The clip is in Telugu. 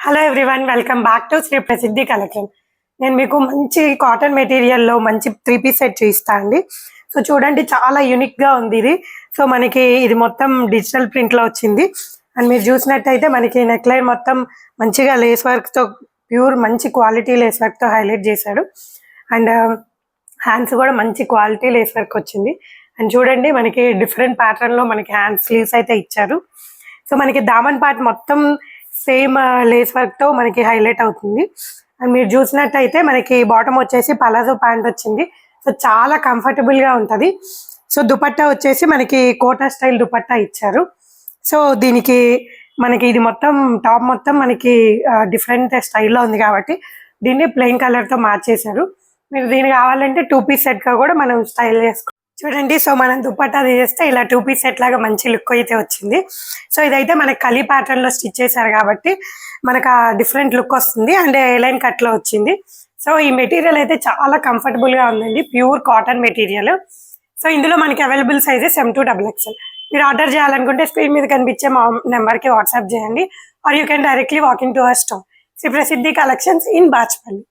Hello everyone, welcome back to Shri Prasiddhi collection. నేను మీకు మంచి కాటన్ మెటీరియల్లో మంచి 3 పీస్ సెట్ చూపిస్తా అండి. సో చూడండి, చాలా యూనిక్గా ఉంది ఇది. సో మనకి ఇది మొత్తం డిజిటల్ ప్రింట్లో వచ్చింది. అండ్ మీరు చూసినట్టయితే మనకి నెక్ లైన్ మొత్తం మంచిగా లేస్ వర్క్తో, ప్యూర్ మంచి క్వాలిటీ లేస్ వర్క్తో హైలైట్ చేశాడు. అండ్ హ్యాండ్స్ కూడా మంచి క్వాలిటీ లేస్ వర్క్ వచ్చింది. అండ్ చూడండి, మనకి డిఫరెంట్ ప్యాటర్న్లో మనకి హ్యాండ్ స్లీవ్స్ అయితే ఇచ్చారు. సో మనకి దామన్ పార్ట్ మొత్తం సేమ్ లేస్ వర్క్ తో మనకి హైలైట్ అవుతుంది. అండ్ మీరు చూసినట్టయితే మనకి బాటమ్ వచ్చేసి పలాజో ప్యాంట్ వచ్చింది. సో చాలా కంఫర్టబుల్ గా ఉంటది. సో దుపట్టా వచ్చేసి మనకి కోటా స్టైల్ దుపట్టా ఇచ్చారు. సో దీనికి మనకి ఇది మొత్తం టాప్ మొత్తం మనకి డిఫరెంట్ స్టైల్లో ఉంది కాబట్టి దీన్ని ప్లెయిన్ కలర్ తో మార్చేశారు. మీరు దీనికి కావాలంటే 2 పీస్ సెట్ గా కూడా మనం స్టైల్ చేసుకోవాలి. చూడండి, సో మనం దుపట్టా తీసేస్తే ఇలా 2 పీస్ సెట్ లాగా మంచి లుక్ అయితే వచ్చింది. సో ఇదైతే మనకి కలీ ప్యాటర్న్ లో స్టిచ్ చేశారు కాబట్టి మనకు ఆ డిఫరెంట్ లుక్ వస్తుంది. అండ్ లైన్ కట్ లో వచ్చింది. సో ఈ మెటీరియల్ అయితే చాలా కంఫర్టబుల్ గా ఉందండి, ప్యూర్ కాటన్ మెటీరియల్. సో ఇందులో మనకి అవైలబుల్ సైజెస్ M2XXL. మీరు ఆర్డర్ చేయాలనుకుంటే స్క్రీన్ మీద కనిపించే మా నెంబర్కి వాట్సాప్ చేయండి, or you can directly walking to our store Shri Prasiddhi collections in Bachupally.